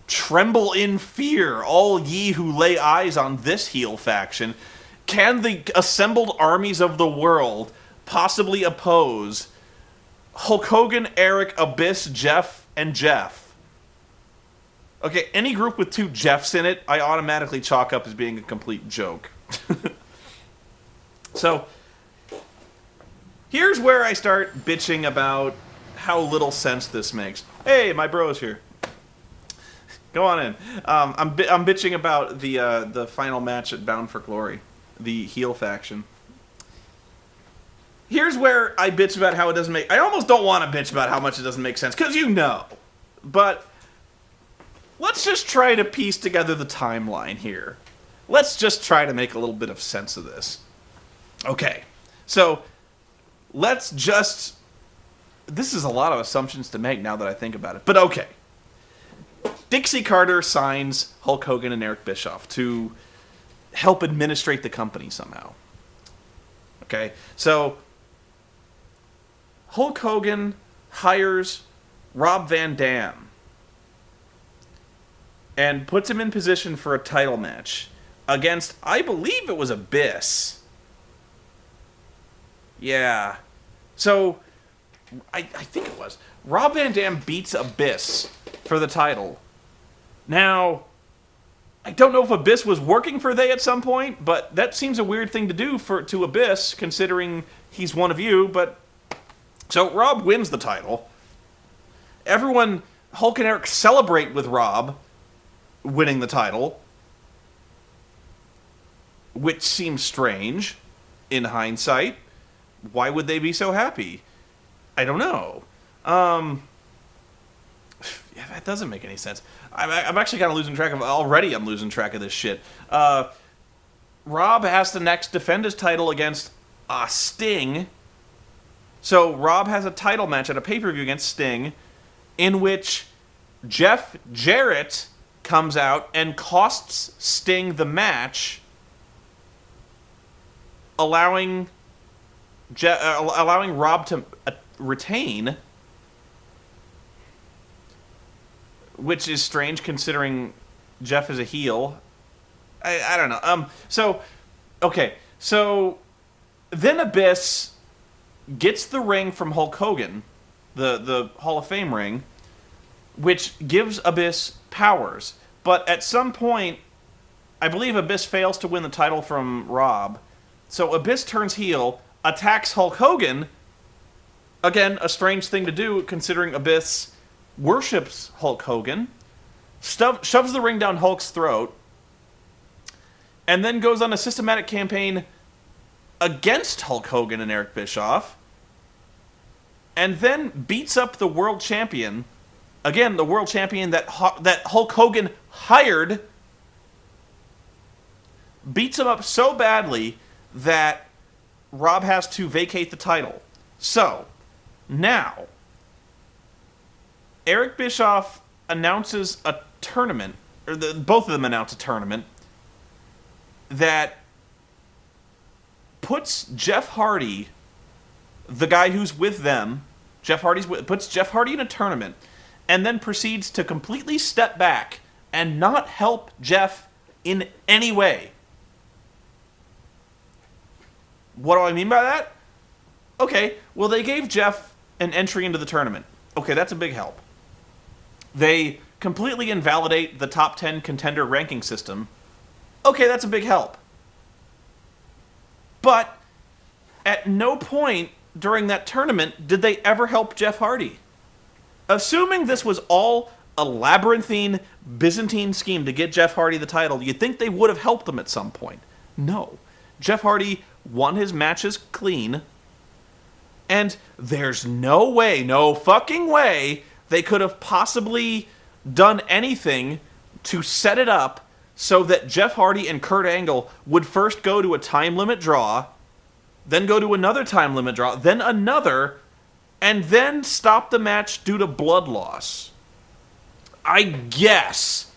Tremble in fear, all ye who lay eyes on this heel faction. Can the assembled armies of the world possibly oppose Hulk Hogan, Eric, Abyss, Jeff, and Jeff? Okay, any group with 2 Jeffs in it, I automatically chalk up as being a complete joke. So, here's where I start bitching about how little sense this makes. Hey, my bro's here. Go on in. I'm bitching about the final match at Bound for Glory, the heel faction. Here's where I bitch about how it doesn't make... I almost don't want to bitch about how much it doesn't make sense, because you know. But let's just try to piece together the timeline here. Let's just try to make a little bit of sense of this. Okay, so let's just... This is a lot of assumptions to make now that I think about it, but okay. Dixie Carter signs Hulk Hogan and Eric Bischoff to help administrate the company somehow. Okay, so Hulk Hogan hires Rob Van Dam and puts him in position for a title match against, I believe it was Abyss. Yeah. So, I think it was. Rob Van Dam beats Abyss for the title. Now, I don't know if Abyss was working for they at some point, but that seems a weird thing to do to Abyss, considering he's one of you, but... So, Rob wins the title. Everyone, Hulk and Eric celebrate with Rob winning the title, which seems strange in hindsight. Why would they be so happy? I don't know. Yeah, that doesn't make any sense. I'm actually kind of losing track of... Already I'm losing track of this shit. Rob has to next defend his title against Sting. So Rob has a title match at a pay-per-view against Sting, in which Jeff Jarrett comes out and costs Sting the match, allowing Rob to retain, which is strange considering Jeff is a heel. I don't know. So then Abyss gets the ring from Hulk Hogan, the Hall of Fame ring, which gives Abyss powers. But at some point, I believe Abyss fails to win the title from Rob. So Abyss turns heel, attacks Hulk Hogan. Again, a strange thing to do considering Abyss worships Hulk Hogan. Shoves the ring down Hulk's throat. And then goes on a systematic campaign against Hulk Hogan and Eric Bischoff. And then beats up the world champion. Again, the world champion that Hulk Hogan hired. Beats him up so badly that Rob has to vacate the title. So, now, Eric Bischoff announces a tournament, or both of them announce a tournament that puts Jeff Hardy, the guy who's with them, puts Jeff Hardy in a tournament, and then proceeds to completely step back and not help Jeff in any way. What do I mean by that? Okay, well, they gave Jeff an entry into the tournament. Okay, that's a big help. They completely invalidate the top 10 contender ranking system. Okay, that's a big help. But at no point during that tournament did they ever help Jeff Hardy. Assuming this was all a labyrinthine, Byzantine scheme to get Jeff Hardy the title, you'd think they would have helped him at some point. No. Jeff Hardy won his matches clean, and there's no way, no fucking way, they could have possibly done anything to set it up so that Jeff Hardy and Kurt Angle would first go to a time limit draw, then go to another time limit draw, then another, and then stop the match due to blood loss. I guess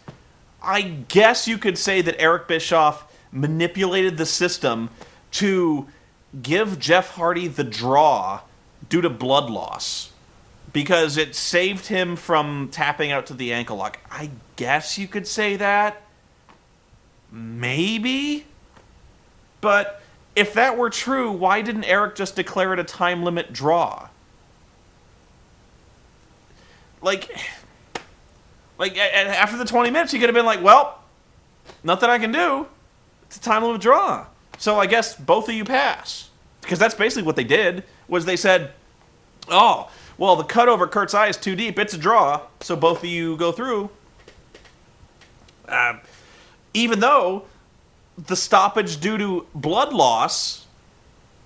you could say that Eric Bischoff manipulated the system to give Jeff Hardy the draw due to blood loss, because it saved him from tapping out to the ankle lock. I guess you could say that. Maybe. But if that were true, why didn't Eric just declare it a time limit draw? Like after the 20 minutes, he could have been like, well, nothing I can do. It's a time limit draw. So I guess both of you pass. Because that's basically what they did, was they said, oh, well, the cut over Kurt's eye is too deep. It's a draw, so both of you go through. Even though the stoppage due to blood loss,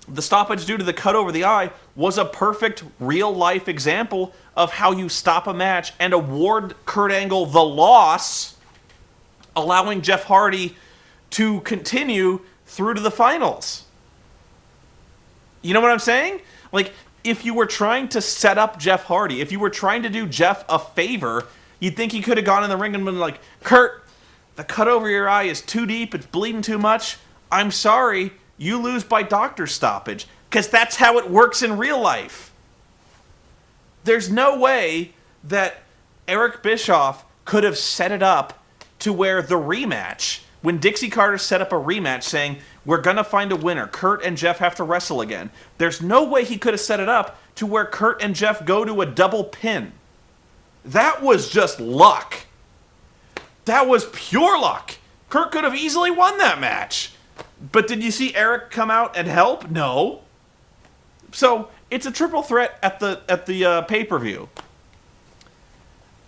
the stoppage due to the cut over the eye, was a perfect real-life example of how you stop a match and award Kurt Angle the loss, allowing Jeff Hardy to continue through to the finals. You know what I'm saying? Like, if you were trying to set up Jeff Hardy, if you were trying to do Jeff a favor, you'd think he could have gone in the ring and been like, Kurt, the cut over your eye is too deep, it's bleeding too much. I'm sorry, you lose by doctor stoppage. Because that's how it works in real life. There's no way that Eric Bischoff could have set it up to where the rematch, when Dixie Carter set up a rematch saying, we're going to find a winner, Kurt and Jeff have to wrestle again. There's no way he could have set it up to where Kurt and Jeff go to a double pin. That was just luck. That was pure luck. Kurt could have easily won that match. But did you see Eric come out and help? No. So it's a triple threat at the pay-per-view.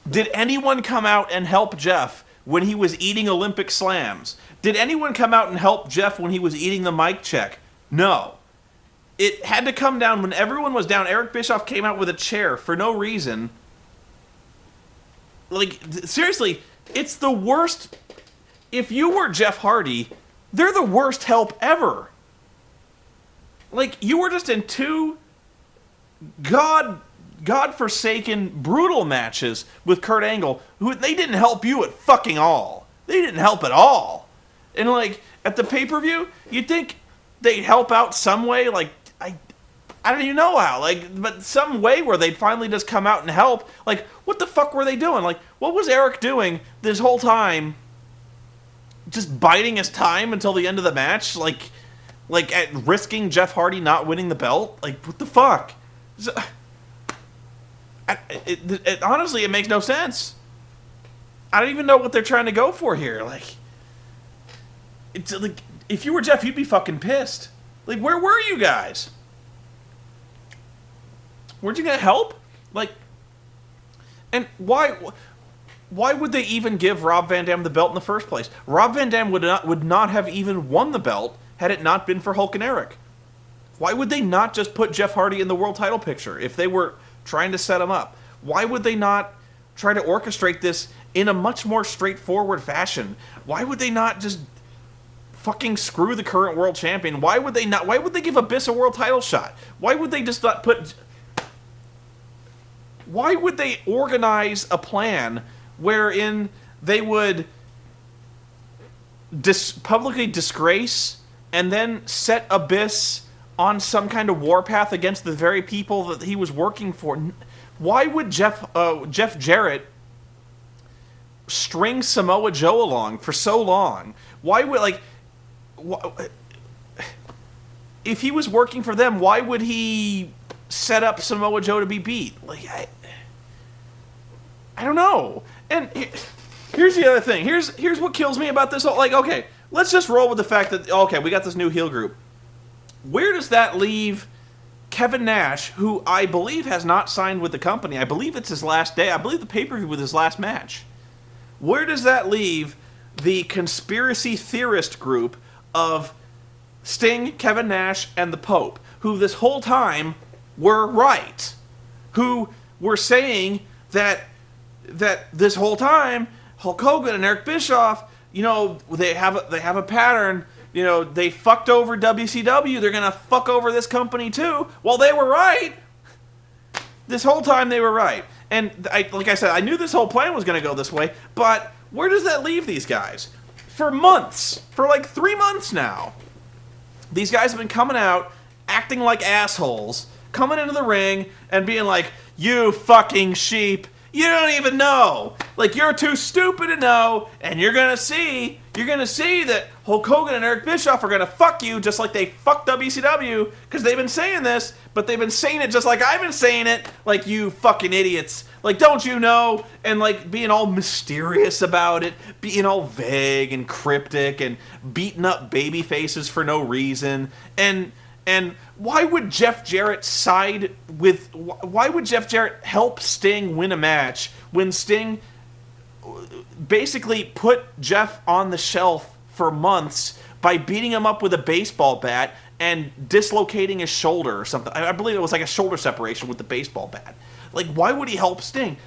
Did anyone come out and help Jeff when he was eating Olympic slams? Did anyone come out and help Jeff when he was eating the mic check? No. It had to come down when everyone was down. Eric Bischoff came out with a chair for no reason. Like, seriously, it's the worst. If you were Jeff Hardy, they're the worst help ever. Like, you were just in two God-forsaken, brutal matches with Kurt Angle, who they didn't help you at fucking all. They didn't help at all. And, like, at the pay-per-view, you'd think they'd help out some way, like, I don't even know how, like, but some way where they'd finally just come out and help. Like, what the fuck were they doing? Like, what was Eric doing this whole time? Just biding his time until the end of the match? Like at risking Jeff Hardy not winning the belt? Like, what the fuck? Honestly, it makes no sense. I don't even know what they're trying to go for here. Like, it's like, if you were Jeff, you'd be fucking pissed. Like, where were you guys? Weren't you gonna help? Like, and why would they even give Rob Van Dam the belt in the first place? Rob Van Dam would not have even won the belt had it not been for Hulk and Eric. Why would they not just put Jeff Hardy in the world title picture if they were trying to set him up? Why would they not try to orchestrate this in a much more straightforward fashion? Why would they not just fucking screw the current world champion? Why would they give Abyss a world title shot? Why would they just not put... why would they organize a plan wherein they would publicly disgrace and then set Abyss on some kind of warpath against the very people that he was working for? Why would Jeff Jarrett string Samoa Joe along for so long? Why would, if he was working for them, why would he set up Samoa Joe to be beat? I don't know. And here's the other thing. Here's what kills me about this whole, okay, let's just roll with the fact that, okay, we got this new heel group. Where does that leave Kevin Nash, who I believe has not signed with the company? I believe it's his last day. I believe the pay-per-view was his last match. Where does that leave the conspiracy theorist group of Sting, Kevin Nash, and the Pope, who this whole time were right, who were saying that this whole time Hulk Hogan and Eric Bischoff, they have a pattern. They fucked over WCW. They're gonna fuck over this company too. Well, they were right. This whole time they were right. And like I said, I knew this whole plan was gonna go this way. But where does that leave these guys? For months, for 3 months now, these guys have been coming out, acting like assholes, coming into the ring and being like, "You fucking sheep. You don't even know. You're too stupid to know, and you're gonna see that Hulk Hogan and Eric Bischoff are gonna fuck you just like they fucked WCW, because they've been saying this, but they've been saying it just like I've been saying it, you fucking idiots. Don't you know?" And being all mysterious about it, being all vague and cryptic, and beating up baby faces for no reason. And why would Jeff Jarrett why would Jeff Jarrett help Sting win a match when Sting basically put Jeff on the shelf for months by beating him up with a baseball bat and dislocating his shoulder or something? I believe it was a shoulder separation with the baseball bat. Why would he help Sting?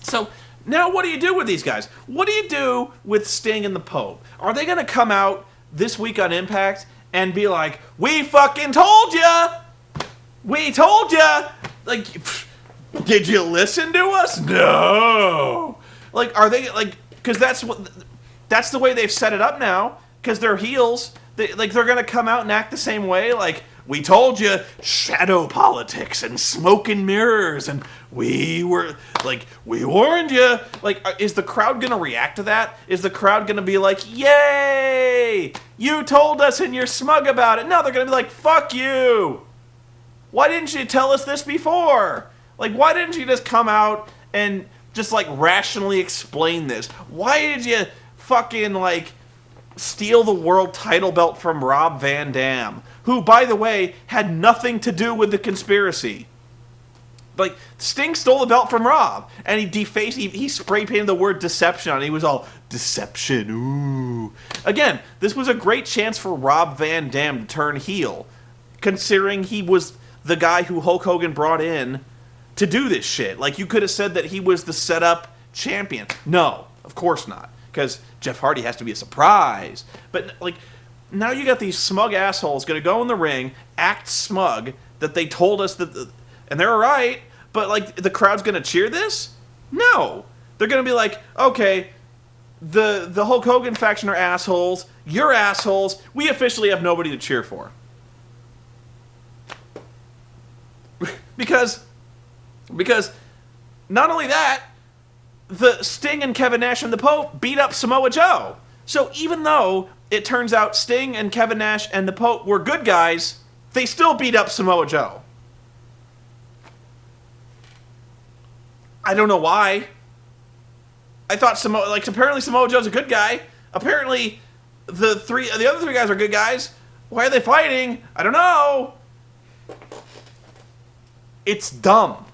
So now what do you do with these guys? What do you do with Sting and the Pope? Are they going to come out this week on Impact and be like, "We fucking told ya! We told ya!" Did you listen to us? No! Are they, because that's the way they've set it up now, because they're heels. They're gonna come out and act the same way, "We told you, shadow politics and smoke and mirrors, and we warned you." Is the crowd gonna react to that? Is the crowd gonna be like, "Yay! You told us and you're smug about it"? No, they're gonna be like, "Fuck you! Why didn't you tell us this before? Why didn't you just come out and just rationally explain this? Why did you fucking steal the world title belt from Rob Van Dam, who, by the way, had nothing to do with the conspiracy?" Sting stole the belt from Rob, and he spray painted the word deception on it. He was all, "Deception, ooh." Again, this was a great chance for Rob Van Dam to turn heel, considering he was the guy who Hulk Hogan brought in to do this shit. You could have said that he was the setup champion. No, of course not, because Jeff Hardy has to be a surprise. But, now you got these smug assholes going to go in the ring, act smug, that they told us that, and they're right, but, the crowd's going to cheer this? No. They're going to be like, "Okay, the Hulk Hogan faction are assholes, you're assholes, we officially have nobody to cheer for." Because not only that, the Sting and Kevin Nash and the Pope beat up Samoa Joe. So even though it turns out Sting and Kevin Nash and the Pope were good guys, they still beat up Samoa Joe. I don't know why. I thought apparently Samoa Joe's a good guy. Apparently the other three guys are good guys. Why are they fighting? I don't know. It's dumb.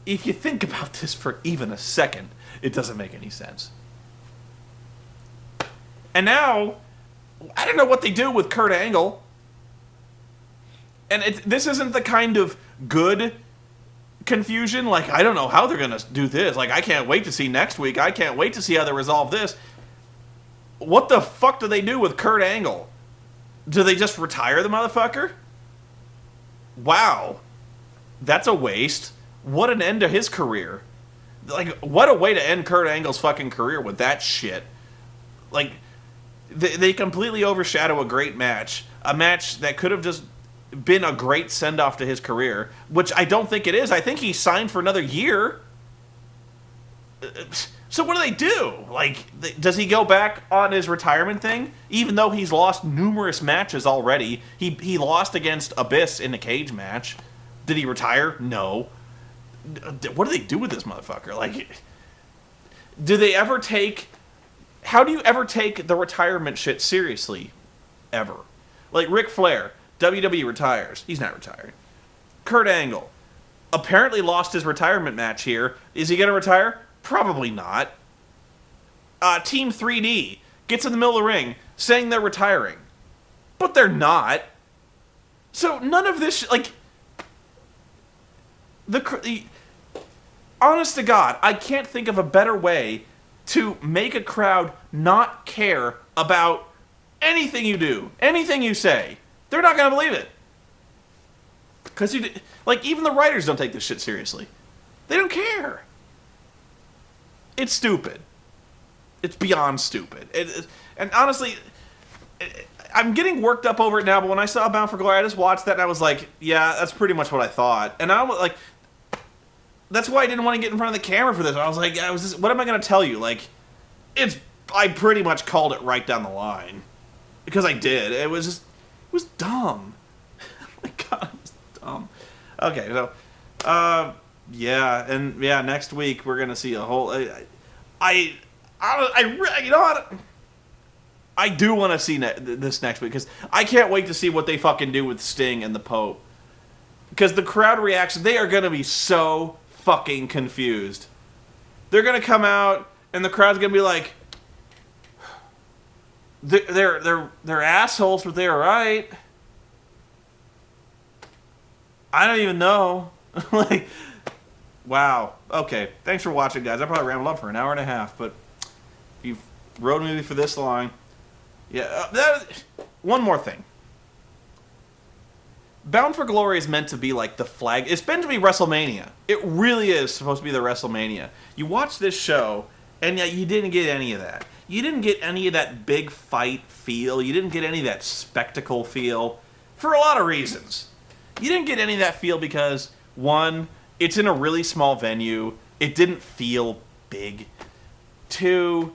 If you think about this for even a second, it doesn't make any sense. And now, I don't know what they do with Kurt Angle. And this isn't the kind of good confusion, I don't know how they're going to do this. I can't wait to see next week. I can't wait to see how they resolve this. What the fuck do they do with Kurt Angle? Do they just retire the motherfucker? wow, that's a waste. What an end to his career. Like, what a way to end Kurt Angle's fucking career with that shit. Like, they completely overshadow a great match. A match that could have just been a great send-off to his career, which I don't think it is. I think he signed for another year. So what do they do? Like, does he go back on his retirement thing? Even though he's lost numerous matches already. He lost against Abyss in a cage match. Did he retire? No. What do they do with this motherfucker? Like, do they ever take... How do you ever take the retirement shit seriously? Ever. Like, Ric Flair, WWE retires. He's not retired. Kurt Angle apparently lost his retirement match here. Is he going to retire? Probably not. Team 3D gets in the middle of the ring saying they're retiring. But they're not. So none of this... Like... The honest to God, I can't think of a better way to make a crowd not care about anything you do, anything you say. They're not going to believe it. Because like, even the writers don't take this shit seriously. They don't care. It's stupid. It's beyond stupid. And honestly, I'm getting worked up over it now, but when I saw Bound for Glory, I just watched that and I was like, yeah, that's pretty much what I thought. And I was like, that's why I didn't want to get in front of the camera for this. I was like, what am I going to tell you? Like, I pretty much called it right down the line. Because I did. It was dumb. Oh my God, it was dumb. Okay, so, next week we're going to see a whole... you know what? I do want to see this next week, because I can't wait to see what they fucking do with Sting and the Pope. Because the crowd reaction, they are going to be so fucking confused. They're going to come out, and the crowd's going to be like, they're assholes, but they're right. I don't even know. Like, wow. Okay, thanks for watching, guys. I probably rambled on for an hour and a half, but if you've rode with me for this long... Yeah, one more thing. Bound for Glory is meant to be like the flag. It's meant to be WrestleMania. It really is supposed to be the WrestleMania. You watch this show, and yet you didn't get any of that. You didn't get any of that big fight feel. You didn't get any of that spectacle feel. For a lot of reasons. You didn't get any of that feel because, one, it's in a really small venue. It didn't feel big. Two,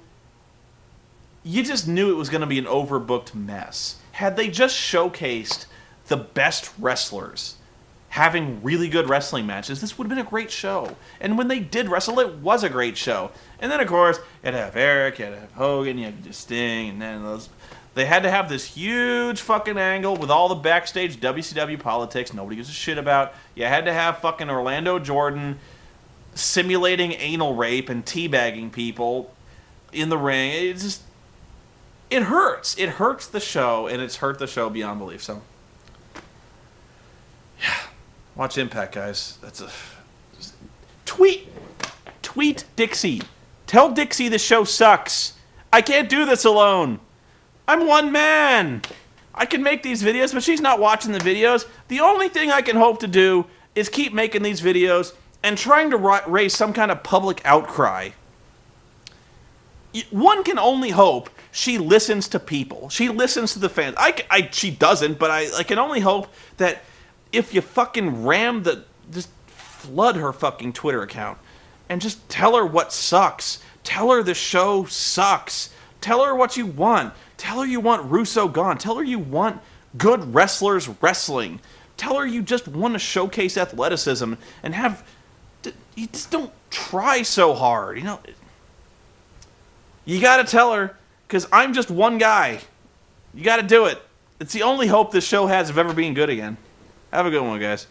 you just knew it was going to be an overbooked mess. Had they just showcased the best wrestlers having really good wrestling matches, this would have been a great show. And when they did wrestle, it was a great show. And then, of course, you had to have Eric, you had to have Hogan, you had to do Sting, and then they had to have this huge fucking angle with all the backstage WCW politics nobody gives a shit about. You had to have fucking Orlando Jordan simulating anal rape and teabagging people in the ring. It hurts. It hurts the show, and it's hurt the show beyond belief. So, yeah, watch Impact, guys. Tweet Dixie. Tell Dixie the show sucks. I can't do this alone. I'm one man. I can make these videos, but she's not watching the videos. The only thing I can hope to do is keep making these videos and trying to raise some kind of public outcry. One can only hope she listens to people. She listens to the fans. She doesn't, but I can only hope that if you fucking just flood her fucking Twitter account and just tell her what sucks. Tell her the show sucks. Tell her what you want. Tell her you want Russo gone. Tell her you want good wrestlers wrestling. Tell her you just want to showcase athleticism and have... You just don't try so hard, you know? You gotta tell her, because I'm just one guy. You gotta do it. It's the only hope this show has of ever being good again. Have a good one, guys.